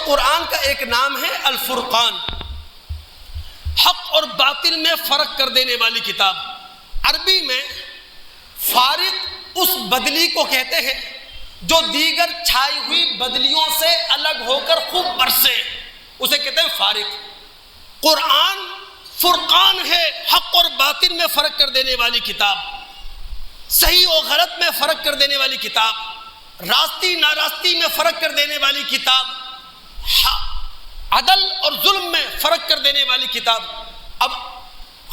قرآن کا ایک نام ہے الفرقان، حق اور باطل میں فرق کر دینے والی کتاب۔ عربی میں فارق اس بدلی کو کہتے ہیں جو دیگر چھائی ہوئی بدلیوں سے الگ ہو کر خوب برسے، اسے کہتے ہیں فارق۔ قرآن فرقان ہے، حق اور باطل میں فرق کر دینے والی کتاب، صحیح و غلط میں فرق کر دینے والی کتاب، راستی ناراستی میں فرق کر دینے والی کتاب، عدل اور ظلم میں فرق کر دینے والی کتاب۔ اب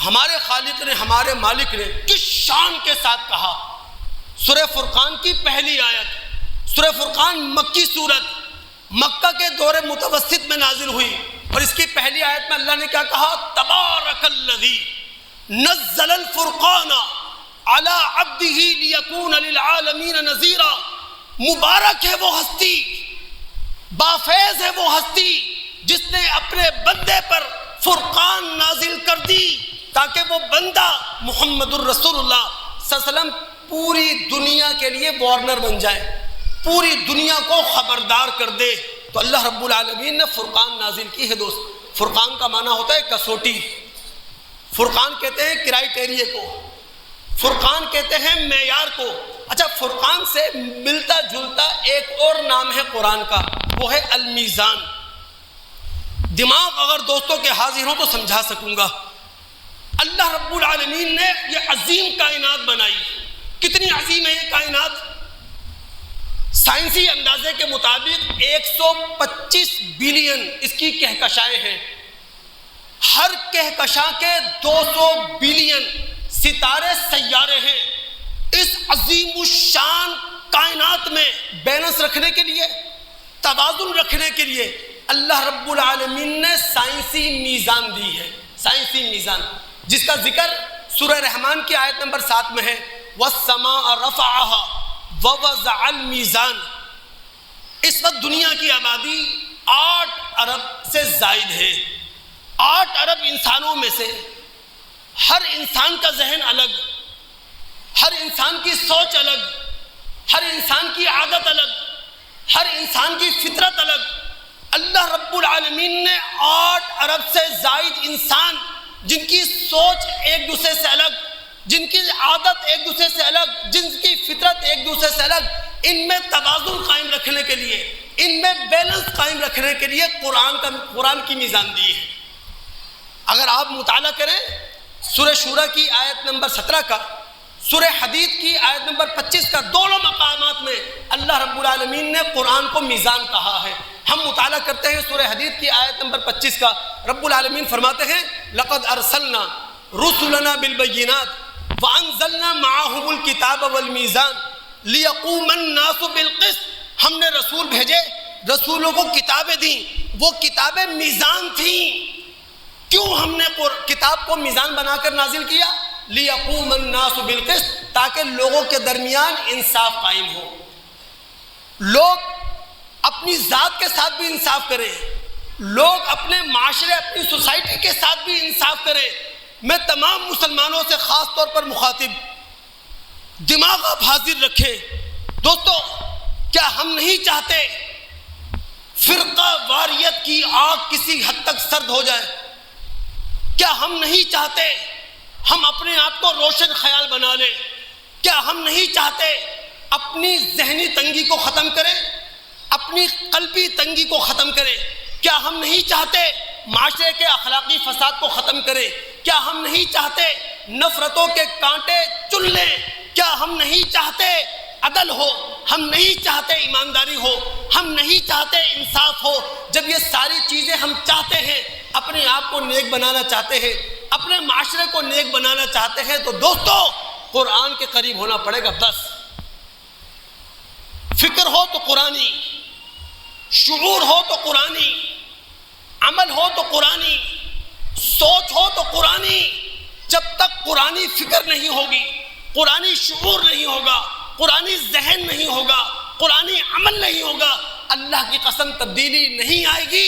ہمارے خالق نے، ہمارے مالک نے کس شان کے ساتھ کہا، سورہ فرقان کی پہلی آیت، سورہ فرقان مکی سورت، مکہ کے دور متوسط میں نازل ہوئی، اور اس کی پہلی آیت میں اللہ نے کیا کہا، تبارک الذی نزل الفرقان علی عبدہ لیکون للعالمین نذیرا۔ مبارک ہے وہ ہستی، بافیض ہے وہ ہستی جس نے اپنے بندے پر فرقان نازل کر دی تاکہ وہ بندہ محمد الرسول اللہ صلی اللہ علیہ وسلم پوری دنیا کے لیے وارنر بن جائے، پوری دنیا کو خبردار کر دے۔ تو اللہ رب العالمین نے فرقان نازل کی ہے۔ دوست، فرقان کا معنی ہوتا ہے کسوٹی، فرقان کہتے ہیں کرائیٹیریے کو، فرقان کہتے ہیں معیار کو۔ اچھا، فرقان سے ملتا جلتا ایک اور نام ہے قرآن کا، وہ ہے المیزان۔ دماغ اگر دوستوں کے حاضر ہوں تو سمجھا سکوں گا۔ اللہ رب العالمین نے یہ عظیم کائنات بنائی، کتنی عظیم ہے یہ کائنات؟ سائنسی اندازے کے مطابق 125 بلین اس کی کہکشائیں ہیں، ہر کہکشاں کے 200 بلین ستارے سیارے ہیں۔ اس عظیم الشان کائنات میں بیلنس رکھنے کے لیے، توازن رکھنے کے لیے اللہ رب العالمین نے سائنسی میزان دی ہے، سائنسی میزان جس کا ذکر سورہ رحمان کی آیت نمبر 7 میں ہے، وَالسَّمَاءَ رَفَعَهَا وَوَضَعَ الْمِيزَانَ۔ اس وقت دنیا کی آبادی 8 ارب سے زائد ہے۔ 8 ارب انسانوں میں سے ہر انسان کا ذہن الگ، ہر انسان کی سوچ الگ، ہر انسان کی عادت الگ، ہر انسان کی فطرت الگ۔ اللہ رب العالمین نے 8 ارب سے زائد انسان جن کی سوچ ایک دوسرے سے الگ، جن کی عادت ایک دوسرے سے الگ، جن کی فطرت ایک دوسرے سے الگ، ان میں توازن قائم رکھنے کے لیے، ان میں بیلنس قائم رکھنے کے لیے قرآن کی میزان دی ہے۔ اگر آپ مطالعہ کریں سورہ شورى کی آیت نمبر 17 کا، سورہ حدید کی آیت نمبر 25 کا، دونوں مقامات میں اللہ رب العالمین نے قرآن کو میزان کہا ہے۔ ہم مطالعہ کرتے ہیں سورہ حدید کی آیت نمبر 25 کا، رب العالمین فرماتے ہیں لَقَدْ أَرْسَلْنَا رُسُلَنَا بِالْبَيِّنَاتِ وَأَنزَلْنَا مَعَهُمُ الْكِتَابَ وَالْمِيزَانَ لِيَقُومَ النَّاسُ بِالْقِسْطِ۔ ہم نے رسول بھیجے، رسولوں کو کتابیں دیں، وہ کتابیں میزان تھیں۔ کیوں ہم نے کتاب کو میزان بنا کر نازل کیا؟ لِيَقُومَ النَّاسُ بِالْقِسْطِ، تاکہ لوگوں کے درمیان انصاف قائم ہو، لوگ اپنی ذات کے ساتھ بھی انصاف کریں، لوگ اپنے معاشرے، اپنی سوسائٹی کے ساتھ بھی انصاف کریں۔ میں تمام مسلمانوں سے خاص طور پر مخاطب، دماغ آپ حاضر رکھیں۔ دوستو، کیا ہم نہیں چاہتے فرقہ واریت کی آگ کسی حد تک سرد ہو جائے؟ کیا ہم نہیں چاہتے ہم اپنے آپ کو روشن خیال بنا لیں؟ کیا ہم نہیں چاہتے اپنی ذہنی تنگی کو ختم کریں، اپنی قلبی تنگی کو ختم کریں؟ کیا ہم نہیں چاہتے معاشرے کے اخلاقی فساد کو ختم کریں؟ کیا ہم نہیں چاہتے نفرتوں کے کانٹے چن لیں؟ کیا ہم نہیں چاہتے عدل ہو؟ ہم نہیں چاہتے ایمانداری ہو؟ ہم نہیں چاہتے انصاف ہو؟ جب یہ ساری چیزیں ہم چاہتے ہیں، اپنے آپ کو نیک بنانا چاہتے ہیں، اپنے معاشرے کو نیک بنانا چاہتے ہیں، تو دوستو قرآن کے قریب ہونا پڑے گا۔ بس فکر ہو تو قرآنی، شعور ہو تو قرآنی، عمل ہو تو قرآنی، سوچ ہو تو قرآنی۔ جب تک قرآنی فکر نہیں ہوگی، قرآنی شعور نہیں ہوگا، قرآنی ذہن نہیں ہوگا، قرآنی عمل نہیں ہوگا، اللہ کی قسم تبدیلی نہیں آئے گی۔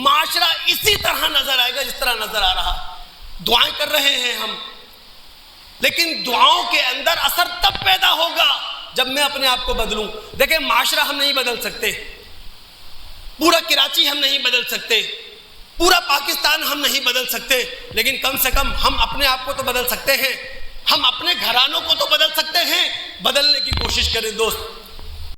معاشرہ اسی طرح نظر آئے گا جس طرح نظر آ رہا۔ دعائیں کر رہے ہیں ہم، لیکن دعاؤں کے اندر اثر تب پیدا ہوگا جب میں اپنے آپ کو بدلوں۔ دیکھیں، معاشرہ ہم نہیں بدل سکتے، پورا کراچی ہم نہیں بدل سکتے، پورا پاکستان ہم نہیں بدل سکتے، لیکن کم سے کم ہم اپنے آپ کو تو بدل سکتے ہیں، ہم اپنے گھرانوں کو تو بدل سکتے ہیں۔ بدلنے کی کوشش کریں دوست۔